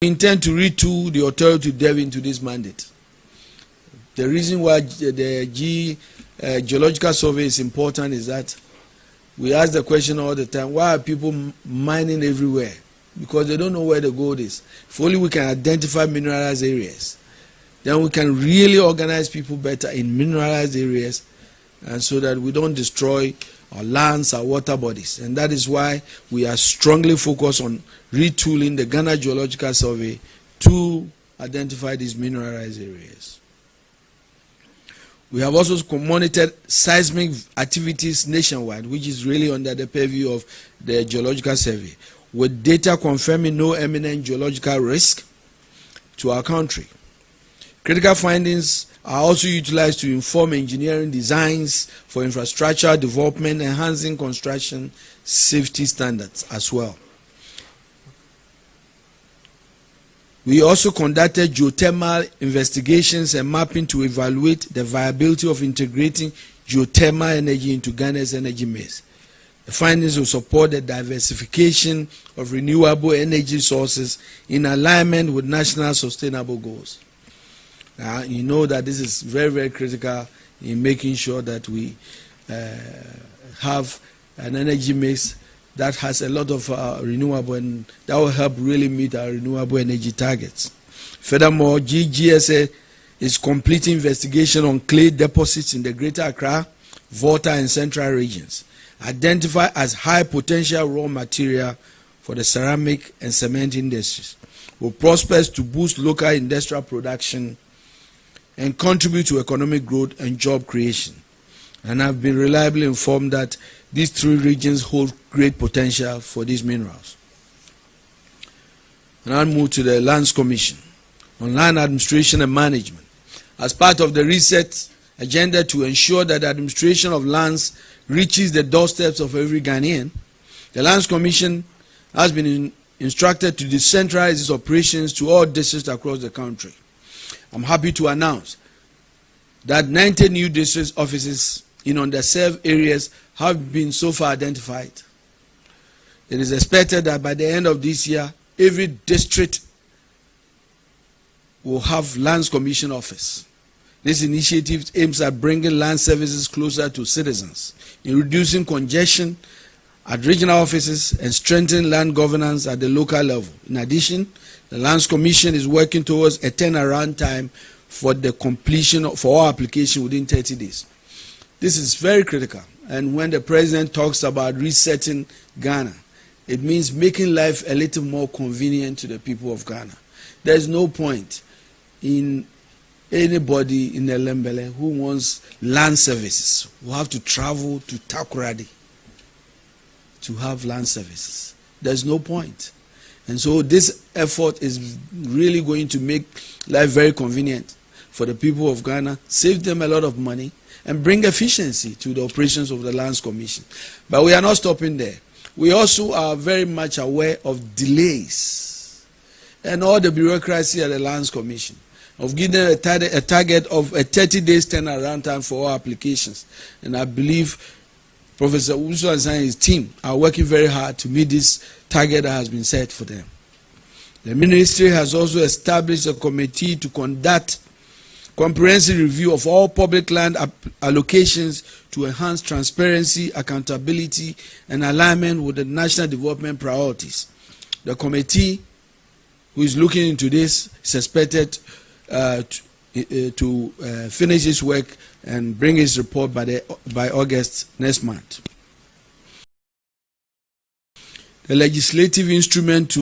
intend to retool the authority to delve into this mandate. The reason why the geological survey is important is that we ask the question all the time, why are people mining everywhere? Because they don't know where the gold is. If only we can identify mineralized areas, then we can really organize people better in mineralized areas, and so that we don't destroy our lands, our water bodies. And that is why we are strongly focused on retooling the Ghana Geological Survey to identify these mineralized areas. We have also monitored seismic activities nationwide, which is really under the purview of the Geological Survey, with data confirming no imminent geological risk to our country. Critical findings are also utilized to inform engineering designs for infrastructure development, enhancing construction safety standards as well. We also conducted geothermal investigations and mapping to evaluate the viability of integrating geothermal energy into Ghana's energy mix. The findings will support the diversification of renewable energy sources in alignment with national sustainable goals. You know that this is very, very critical in making sure that we have an energy mix that has a lot of renewable, and that will help really meet our renewable energy targets. Furthermore, GGSA is completing investigation on clay deposits in the Greater Accra, Volta, and Central regions, identified as high potential raw material for the ceramic and cement industries, with prospects to boost local industrial production and contribute to economic growth and job creation. And I've been reliably informed that these three regions hold great potential for these minerals. And I'll move to the Lands Commission on Land Administration and Management. As part of the reset agenda to ensure that the administration of lands reaches the doorsteps of every Ghanaian, the Lands Commission has been instructed to decentralize its operations to all districts across the country. I'm happy to announce that 90 new district offices in underserved areas have been so far identified. It is expected that by the end of this year, every district will have Lands Commission office. This initiative aims at bringing land services closer to citizens, in reducing congestion at regional offices and strengthening land governance at the local level. In addition, the Lands Commission is working towards a turnaround time for the completion of all applications within 30 days. This is very critical. And when the president talks about resetting Ghana, it means making life a little more convenient to the people of Ghana. There is no point in anybody in Elembele who wants land services who have to travel to Takoradi to have land services. There's no point. And so this effort is really going to make life very convenient for the people of Ghana, save them a lot of money, and bring efficiency to the operations of the Lands Commission. But we are not stopping there. We also are very much aware of delays and all the bureaucracy at the Lands Commission, of giving a target of a 30 days turnaround time for all applications. And I believe Professor Usu and his team are working very hard to meet this target that has been set for them. The ministry has also established a committee to conduct comprehensive review of all public land allocations to enhance transparency, accountability, and alignment with the national development priorities. The committee who is looking into this is expected to finish its work and bring its report by August next month. The legislative instrument to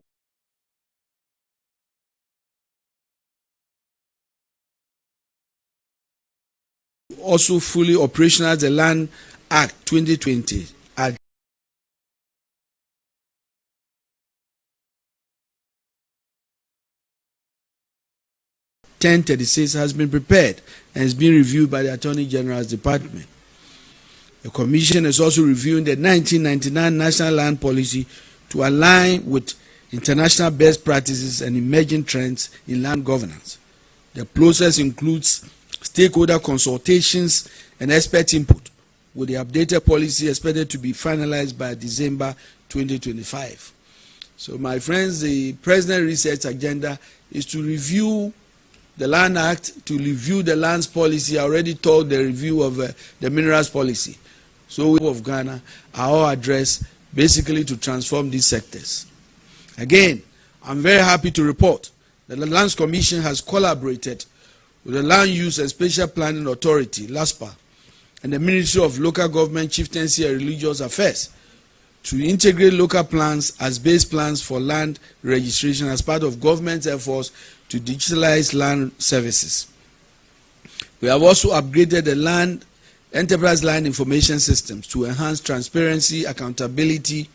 also fully operationalize the Land Act 2020 at (1036) has been prepared and is being reviewed by the Attorney General's Department. The Commission is also reviewing the 1999 National Land Policy to align with international best practices and emerging trends in land governance. The process includes stakeholder consultations and expert input, with the updated policy expected to be finalized by December 2025. So my friends, the President Research Agenda is to review the Land Act, to review the lands policy. I already told the review of the minerals policy. So we of Ghana are all addressed basically to transform these sectors. Again, I'm very happy to report that the Lands Commission has collaborated with the Land Use and Spatial Planning Authority, LASPA, and the Ministry of Local Government, Chieftaincy and Religious Affairs to integrate local plans as base plans for land registration as part of government's efforts to digitalize land services. We have also upgraded the enterprise land information systems to enhance transparency, accountability,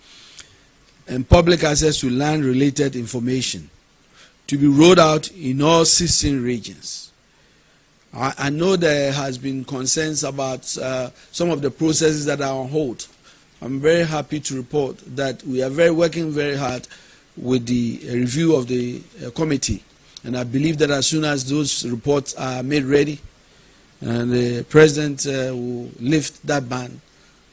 and public access to land-related information to be rolled out in all 16 regions. I know there has been concerns about some of the processes that are on hold. I'm very happy to report that we are working very hard with the review of the committee, and I believe that as soon as those reports are made ready, and the President will lift that ban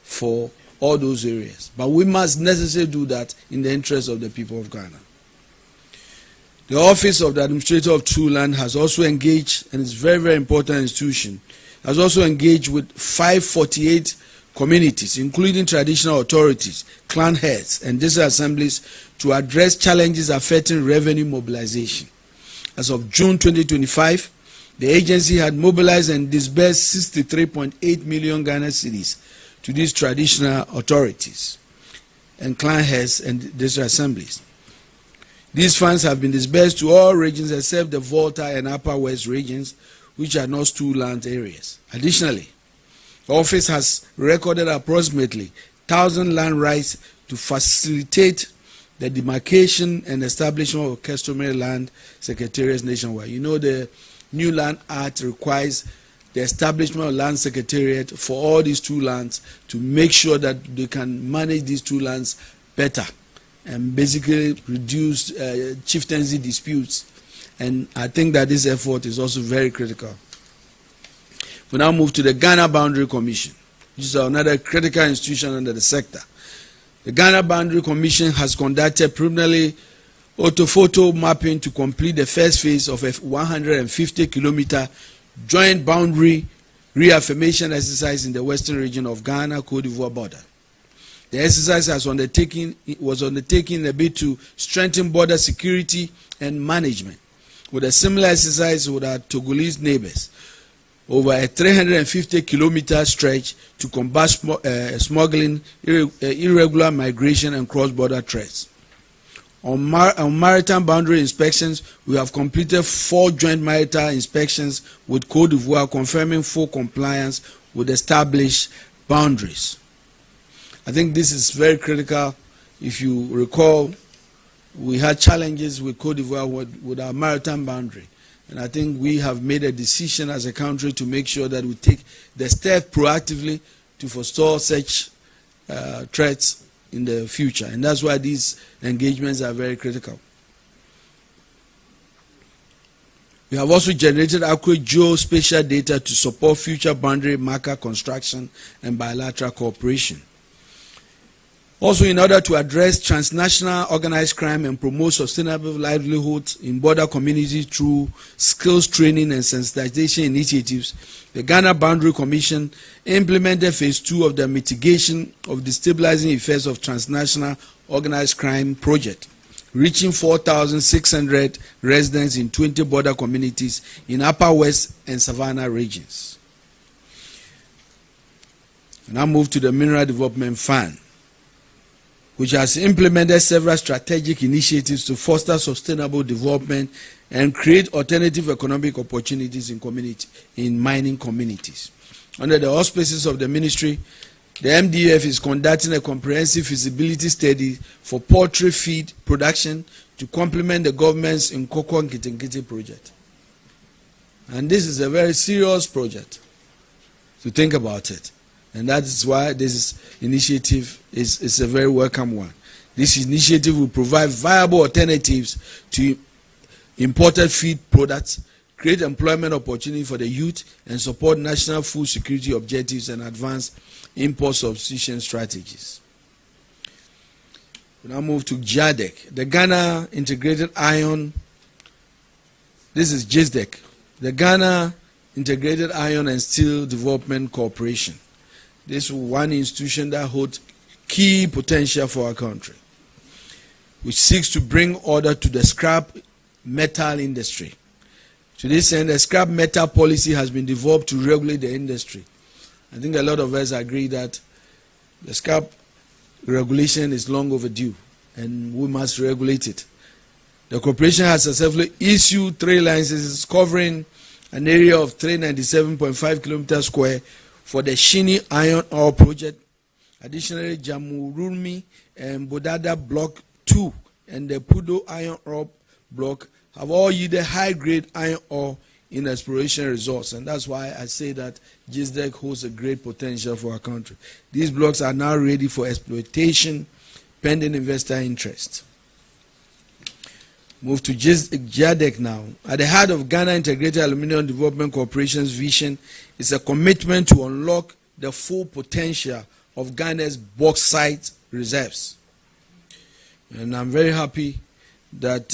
for all those areas. But we must necessarily do that in the interest of the people of Ghana. The Office of the Administrator of True Land has also engaged, and it's a very, very important institution, has also engaged with 548 communities, including traditional authorities, clan heads, and district assemblies to address challenges affecting revenue mobilization. As of June 2025, the agency had mobilized and disbursed 63.8 million Ghana cedis to these traditional authorities and clan heads and district assemblies. These funds have been disbursed to all regions except the Volta and Upper West regions, which are not true land areas. Additionally, the office has recorded approximately 1,000 land rights to facilitate the demarcation and establishment of customary land secretariats nationwide. You know, the New Land Act requires the establishment of land secretariat for all these two lands to make sure that they can manage these two lands better and basically reduce chieftaincy disputes. And I think that this effort is also very critical. We now move to the Ghana Boundary Commission, which is another critical institution under the sector. The Ghana Boundary Commission has conducted preliminary orthophoto mapping to complete the first phase of a 150-kilometer joint boundary reaffirmation exercise in the western region of Ghana-Côte d'Ivoire border. The exercise was undertaken in a bid to strengthen border security and management, with a similar exercise with our Togolese neighbors over a 350-kilometer stretch to combat smuggling, irregular migration, and cross-border threats. On maritime boundary inspections, we have completed 4 joint maritime inspections with Côte d'Ivoire, confirming full compliance with established boundaries. I think this is very critical. If you recall, we had challenges with Côte d'Ivoire with our maritime boundary. And I think we have made a decision as a country to make sure that we take the step proactively to forestall such threats in the future. And that's why these engagements are very critical. We have also generated accurate geospatial data to support future boundary marker construction and bilateral cooperation. Also, in order to address transnational organized crime and promote sustainable livelihoods in border communities through skills training and sensitization initiatives, the Ghana Boundary Commission implemented phase 2 of the mitigation of destabilizing effects of transnational organized crime project, reaching 4,600 residents in 20 border communities in Upper West and Savannah regions. And now move to the Mineral Development Fund, which has implemented several strategic initiatives to foster sustainable development and create alternative economic opportunities in mining communities. Under the auspices of the ministry, the MDF is conducting a comprehensive feasibility study for poultry feed production to complement the government's Nkoko Nkiti project. And this is a very serious project, to think about it. And that is why this initiative is a very welcome one. This initiative will provide viable alternatives to imported feed products, create employment opportunity for the youth, and support national food security objectives and advance import substitution strategies. We now move to GIADEC, the Ghana Integrated Iron. This is GISDEC, the Ghana Integrated Iron and Steel Development Corporation. This is one institution that holds key potential for our country, which seeks to bring order to the scrap metal industry. To this end, a scrap metal policy has been developed to regulate the industry. I think a lot of us agree that the scrap regulation is long overdue and we must regulate it. The corporation has successfully issued 3 licenses covering an area of 397.5 kilometers square for the Shini Iron Ore Project. Additionally, Jamurumi and Bodada Block 2 and the Pudo Iron Ore Block have all yielded high-grade iron ore in exploration resource, and that's why I say that GISDEC holds a great potential for our country. These blocks are now ready for exploitation, pending investor interest. Move to GIADEC now. At the heart of Ghana Integrated Aluminium Development Corporation's vision is a commitment to unlock the full potential of Ghana's bauxite reserves. And I'm very happy that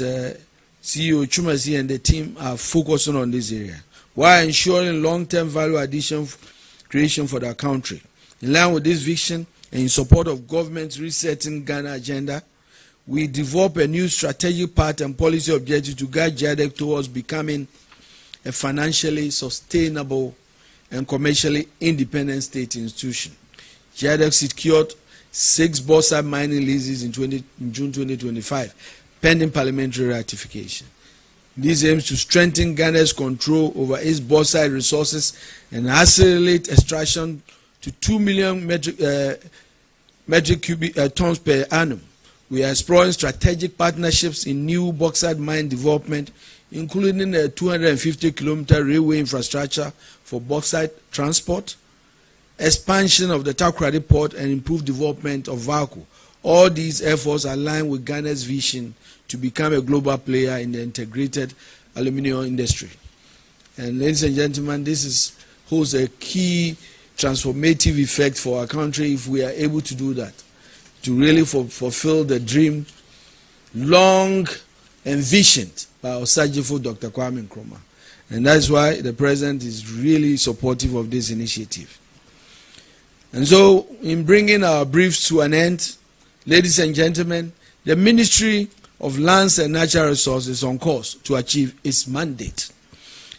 CEO Chumasi and the team are focusing on this area while ensuring long-term value addition creation for the country. In line with this vision and in support of government's resetting Ghana agenda, we develop a new strategic path and policy objective to guide GIADEC towards becoming a financially sustainable and commercially independent state institution. GIADEC secured 6 bauxite mining leases in June 2025, pending parliamentary ratification. This aims to strengthen Ghana's control over its bauxite resources and accelerate extraction to 2 million metric cubic tons per annum. We are exploring strategic partnerships in new bauxite mine development, including a 250-kilometer railway infrastructure for bauxite transport, expansion of the Takoradi port, and improved development of VACO. All these efforts align with Ghana's vision to become a global player in the integrated aluminium industry. And ladies and gentlemen, this holds a key transformative effect for our country if we are able to do that, to really fulfill the dream long envisioned by our Osajifo Dr. Kwame Nkrumah. And that's why the President is really supportive of this initiative. And so, in bringing our briefs to an end, ladies and gentlemen, the Ministry of Lands and Natural Resources is on course to achieve its mandate.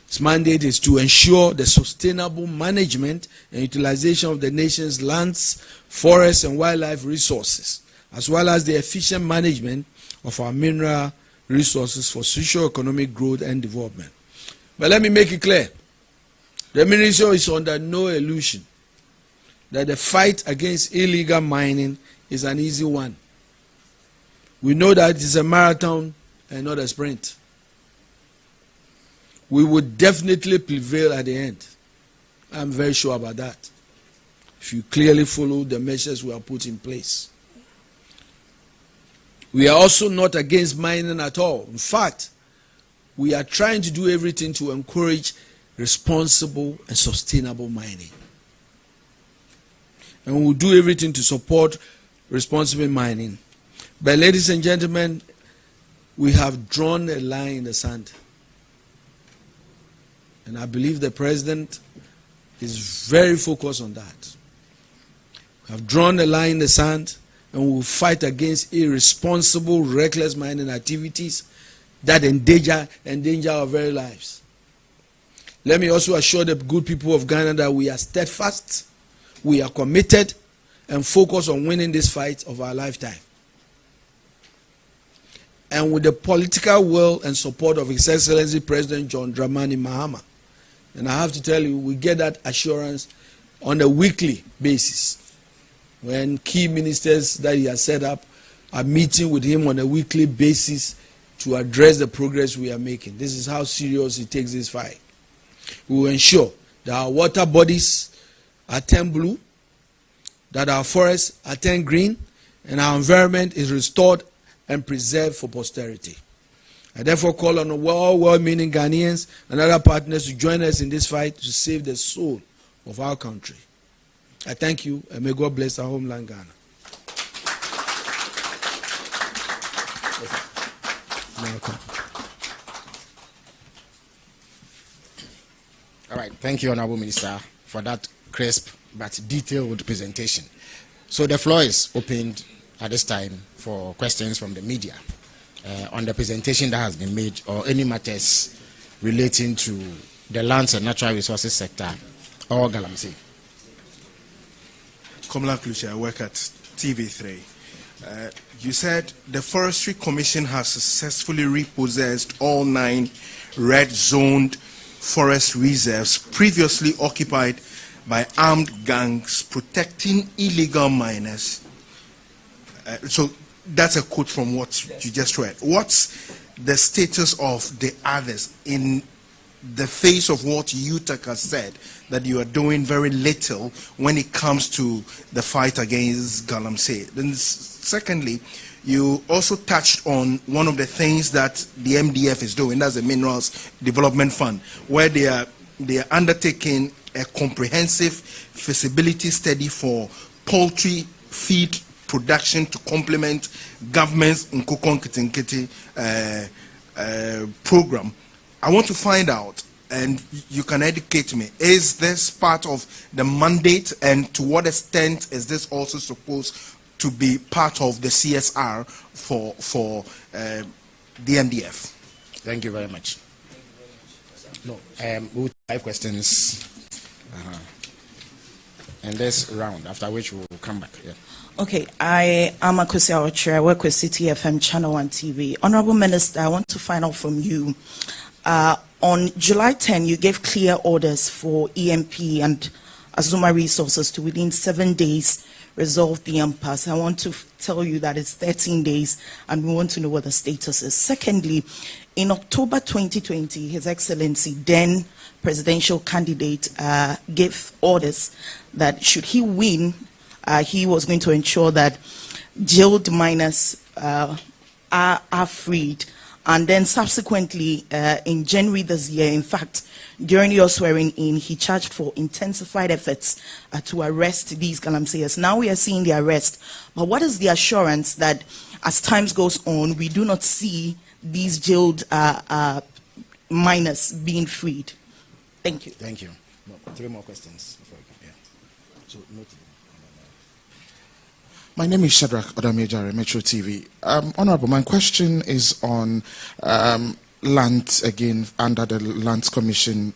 Its mandate is to ensure the sustainable management and utilization of the nation's lands, forests, and wildlife resources, as well as the efficient management of our mineral resources for socio-economic growth and development. But let me make it clear, the Ministry is under no illusion that the fight against illegal mining is an easy one. We know that it is a marathon and not a sprint. We would definitely prevail at the end. I'm very sure about that, if you clearly follow the measures we have put in place. We are also not against mining at all. In fact, we are trying to do everything to encourage responsible and sustainable mining. And we'll do everything to support responsible mining. But ladies and gentlemen, we have drawn a line in the sand. And I believe the President is very focused on that. We have drawn a line in the sand and we will fight against irresponsible, reckless mining activities that endanger our very lives. Let me also assure the good people of Ghana that we are steadfast, we are committed, and focused on winning this fight of our lifetime. And with the political will and support of His Excellency President John Dramani Mahama, and I have to tell you, we get that assurance on a weekly basis. When key ministers that he has set up are meeting with him on a weekly basis to address the progress we are making. This is how serious he takes this fight. We will ensure that our water bodies are turned blue, that our forests are turned green, and our environment is restored and preserved for posterity. I therefore call on all well-meaning Ghanaians and other partners to join us in this fight to save the soul of our country. I thank you, and may God bless our homeland, Ghana. Welcome. All right. Thank you, Honorable Minister, for that crisp but detailed presentation. So the floor is opened at this time for questions from the media on the presentation that has been made or any matters relating to the lands and natural resources sector or Galamsey. Komla Kluche, I work at TV3. You said the Forestry Commission has successfully repossessed all 9 red-zoned forest reserves previously occupied by armed gangs protecting illegal miners. So that's a quote from what you just read. What's the status of the others in the face of what UTAC has said, that you are doing very little when it comes to the fight against Galamsey? Then secondly, you also touched on one of the things that the MDF is doing, that's the Minerals Development Fund, where they are undertaking a comprehensive feasibility study for poultry feed production to complement government's Nkukon Kitinkiti program. I want to find out, and you can educate me, is this part of the mandate, and to what extent is this also supposed to be part of the CSR for the MDF? Thank you very much. No, we'll 5 questions. And this round, after which we'll come back. Yeah. Okay, I am Akosi Awotre. I work with City FM Channel 1 TV. Honorable Minister, I want to find out from you. On July 10, you gave clear orders for EMP and Azuma Resources to within 7 days resolve the impasse. I want to tell you that it's 13 days, and we want to know what the status is. Secondly, in October 2020, His Excellency, then presidential candidate, gave orders that should he win, he was going to ensure that jailed miners are freed. And then subsequently, in January this year, in fact, during your swearing in, he charged for intensified efforts to arrest these Galamseyers. Now we are seeing the arrest. But what is the assurance that as time goes on, we do not see these jailed miners being freed? Thank you. Thank you. No, 3 more questions before we come. Yeah. So, my name is Shadrach Odamejare, Metro TV. Honorable, my question is on land, again, under the Lands Commission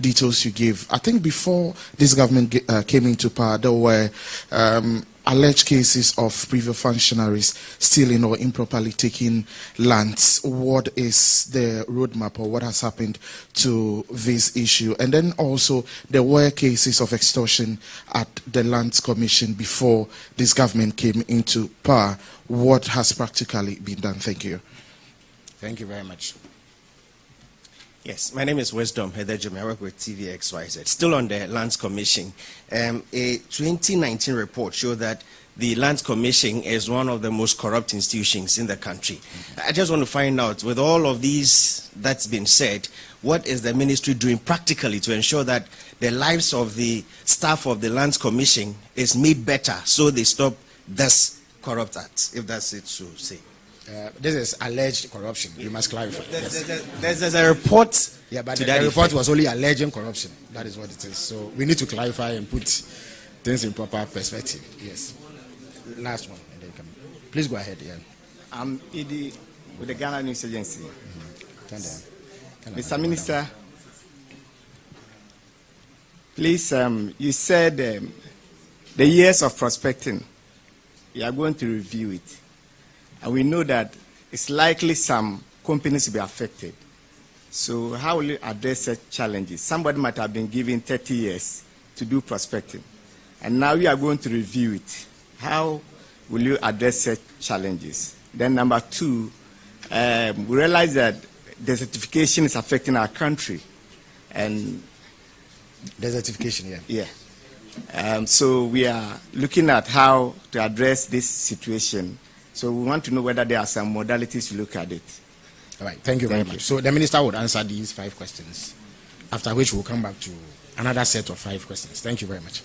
details you gave. I think before this government came into power, there were alleged cases of previous functionaries stealing or improperly taking lands. What is the roadmap, or what has happened to this issue? And then also, there were cases of extortion at the Lands Commission before this government came into power. What has practically been done? Thank you. Thank you very much. Yes, my name is Wisdom Hedejumi. I work with TVXYZ. Still on the Lands Commission. A 2019 report showed that the Lands Commission is one of the most corrupt institutions in the country. I just want to find out, with all of these that's been said, what is the ministry doing practically to ensure that the lives of the staff of the Lands Commission is made better so they stop this corrupt act, if that's it to say? This is alleged corruption. You must clarify. There's a report. Yeah, but the report was only alleging corruption. That is what it is. So we need to clarify and put things in proper perspective. Yes. Last one. And then come. Please go ahead, Ian. I'm ED with the Ghana News Agency. Turn down. Mr. Minister, please, you said the years of prospecting, you are going to review it. And we know that it's likely some companies will be affected. So how will you address such challenges? Somebody might have been given 30 years to do prospecting, and now you are going to review it. How will you address such challenges? Then number 2, we realize that desertification is affecting our country. And desertification, yeah. Yeah. So we are looking at how to address this situation. So we want to know whether there are some modalities to look at it. All right, thank you very much. So the minister would answer these 5 questions, after which we'll come back to another set of 5 questions. Thank you very much.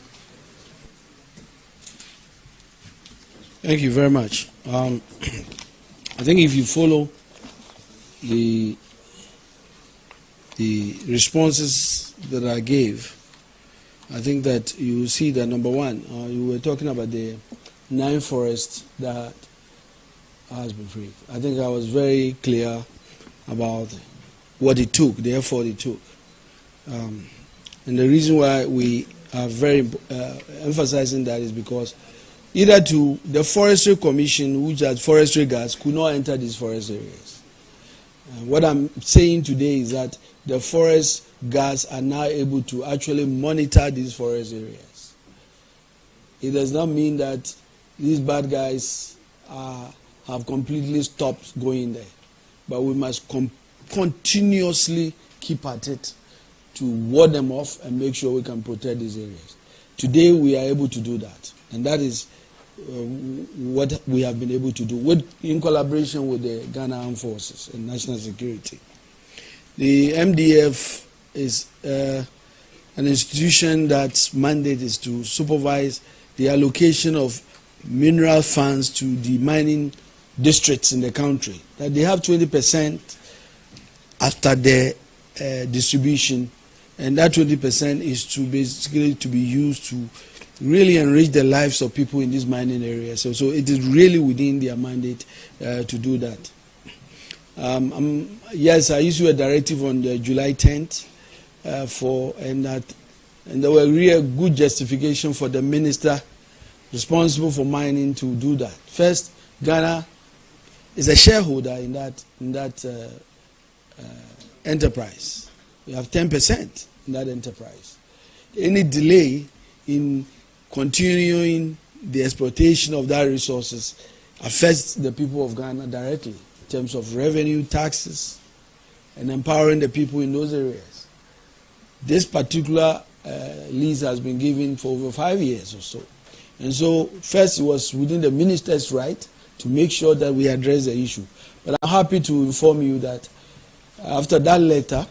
Thank you very much. I think if you follow the responses that I gave, I think that you will see that, number one, you were talking about the 9 forests that has been freed. I think I was very clear about what it took, the effort it took. And the reason why we are very emphasizing that is because either to the Forestry Commission, which has forestry guards, could not enter these forest areas. What I'm saying today is that the forest guards are now able to actually monitor these forest areas. It does not mean that these bad guys have completely stopped going there, but we must continuously keep at it to ward them off and make sure we can protect these areas. Today we are able to do that, and that is what we have been able to do in collaboration with the Ghana Armed Forces and National Security. The MDF is an institution that's mandate is to supervise the allocation of mineral funds to the mining districts in the country. That they have 20% after the distribution, and that 20% is to basically to be used to really enrich the lives of people in these mining areas. So it is really within their mandate to do that. Yes, I issued a directive on the July 10th and there were really good justification for the minister responsible for mining to do that. First, Ghana is a shareholder in that enterprise. We have 10% in that enterprise. Any delay in continuing the exploitation of that resources affects the people of Ghana directly in terms of revenue, taxes, and empowering the people in those areas. This particular lease has been given for over 5 years or so. And so, first, it was within the minister's right to make sure that we address the issue. But I'm happy to inform you that after that letter,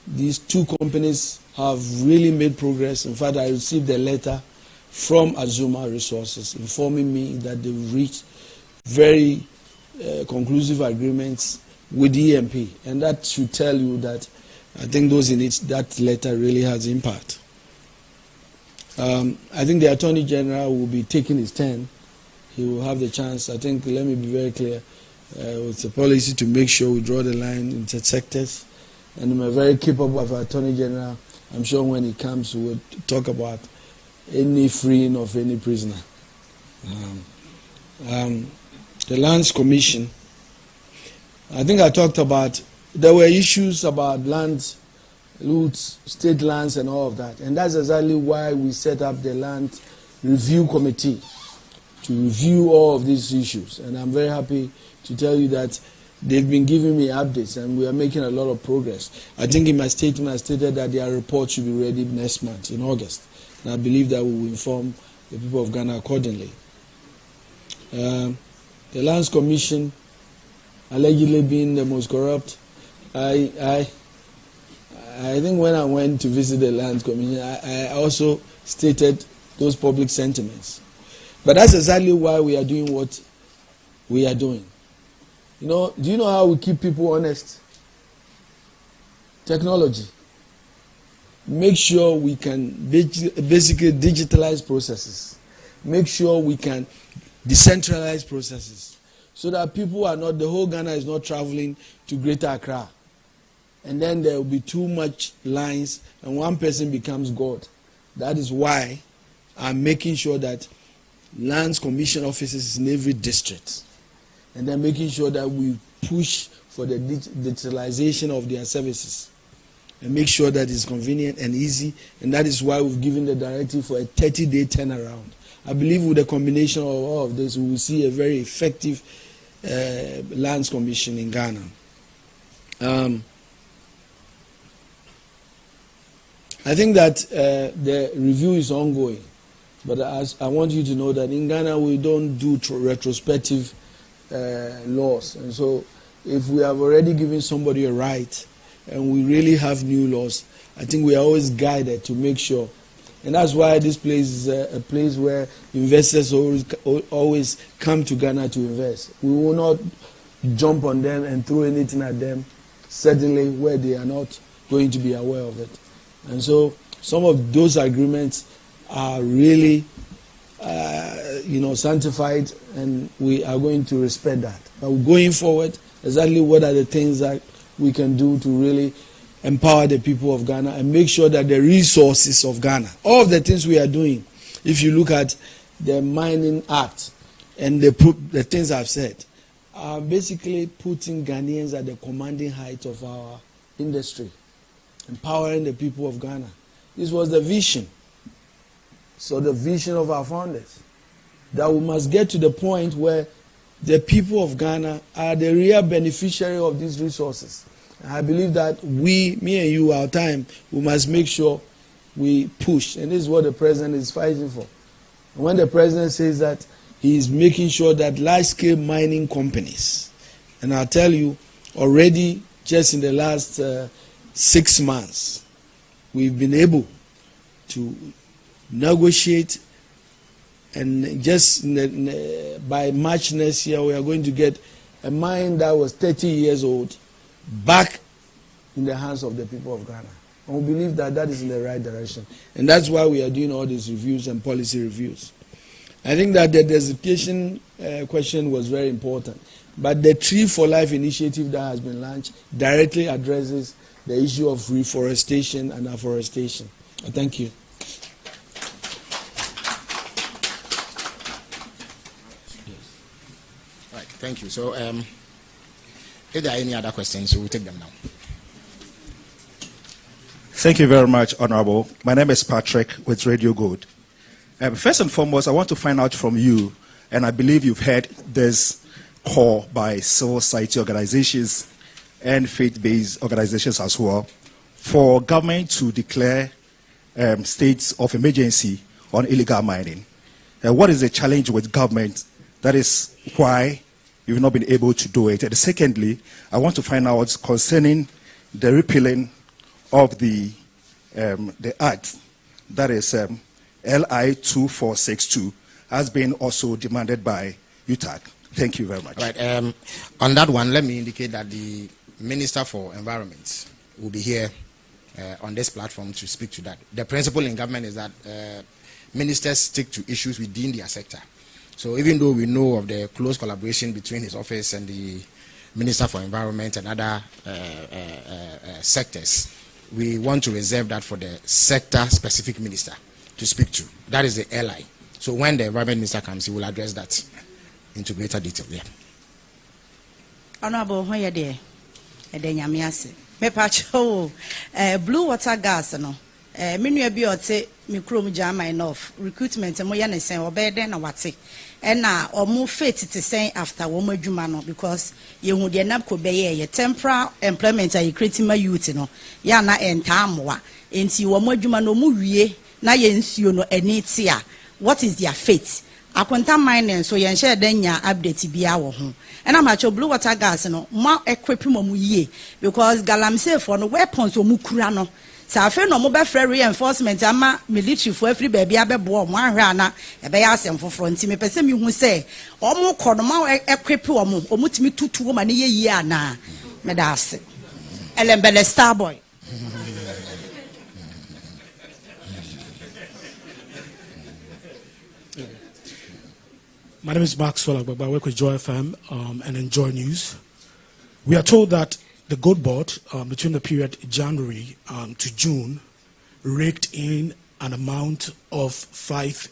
these two companies have really made progress. In fact, I received a letter from Azuma Resources informing me that they've reached very conclusive agreements with the EMP. And that should tell you that I think those in it, that letter really has impact. I think the Attorney General will be taking his turn. He will have the chance. I think, let me be very clear, it's a policy to make sure we draw the line into sectors. And I'm a very capable of Attorney General. I'm sure when he comes, we will talk about any freeing of any prisoner. The Lands Commission, I think I talked about, there were issues about lands, loots, state lands and all of that. And that's exactly why we set up the Land Review Committee to review all of these issues. And I'm very happy to tell you that they've been giving me updates and we are making a lot of progress. I think in my statement I stated that their report should be ready next month in August. And I believe that we will inform the people of Ghana accordingly. The Lands Commission allegedly being the most corrupt. I think when I went to visit the Lands Commission, I also stated those public sentiments. But that's exactly why we are doing what we are doing. You know, do you know how we keep people honest? Technology. Make sure we can basically digitalize processes. Make sure we can decentralize processes so that people are not, the whole Ghana is not traveling to Greater Accra. And then there will be too much lines and one person becomes God. That is why I'm making sure that Lands Commission offices in every district. And then making sure that we push for the digitalization of their services. And make sure that it's convenient and easy. And that is why we've given the directive for a 30-day turnaround. I believe with the combination of all of this, we will see a very effective Lands Commission in Ghana. I think that the review is ongoing. But as I want you to know that in Ghana, we don't do retrospective laws. And so if we have already given somebody a right and we really have new laws, I think we are always guided to make sure. And that's why this place is a place where investors always come to Ghana to invest. We will not jump on them and throw anything at them, certainly where they are not going to be aware of it. And so some of those agreements are really, sanctified, and we are going to respect that. But going forward, exactly what are the things that we can do to really empower the people of Ghana and make sure that the resources of Ghana, all of the things we are doing, if you look at the Mining Act and the things I've said, are basically putting Ghanaians at the commanding height of our industry, empowering the people of Ghana. This was the vision. So the vision of our founders, that we must get to the point where the people of Ghana are the real beneficiary of these resources. And I believe that me and you, our time, we must make sure we push. And this is what the president is fighting for. And when the president says that he is making sure that large-scale mining companies, and I'll tell you, already just in the last 6 months, we've been able to negotiate, and just by March next year, we are going to get a mine that was 30 years old back in the hands of the people of Ghana. And we believe that that is in the right direction. And that's why we are doing all these reviews and policy reviews. I think that the desertification question was very important. But the Tree for Life initiative that has been launched directly addresses the issue of reforestation and afforestation. Thank you. Right, thank you. So, if there are any other questions, we will take them now. Thank you very much, Honorable. My name is Patrick with Radio Good. First and foremost, I want to find out from you, and I believe you've heard this call by civil society organizations and faith-based organizations as well, for government to declare states of emergency on illegal mining. What is the challenge with government? That is why you've not been able to do it. And secondly, I want to find out concerning the repealing of the act, that is LI 2462, has been also demanded by UTAG. Thank you very much. Right. On that one, let me indicate that the Minister for Environment will be here on this platform to speak to that. The principle in government is that ministers stick to issues within their sector. So even though we know of the close collaboration between his office and the Minister for Environment and other sectors, we want to reserve that for the sector-specific minister to speak to. That is the LI. So when the Environment Minister comes, he will address that into greater detail. Yeah. Honorable, where are they? Blue water gas, no. Menu biote mikrom jama enough recruitment mo ya ne sen obede na wate and na omo fit to say after wo adwuma no because ye hu de napko be ye temporary employment are creating my youth no ya na entamoa enti wo adwuma no mu wie na ye nsuo no ani ti a what is their fate akonta mine so ye nhye den nya update bia wo ho and am acho blue water gas no ma equip mo yie because galamsey for no weapons o mu kura no Safe no mobile free reinforcement ama military for every baby abebo mo ahwe ana ebe ya asem foforo nti me pese mi hu se omo kono ma equip omo timi tutu ma ne ye ana me da ase elembele star boy. My name is Mark Swalagba. I work with Joy FM and Enjoy News. We are told that the Gold Board, between the period January to June, raked in an amount of $5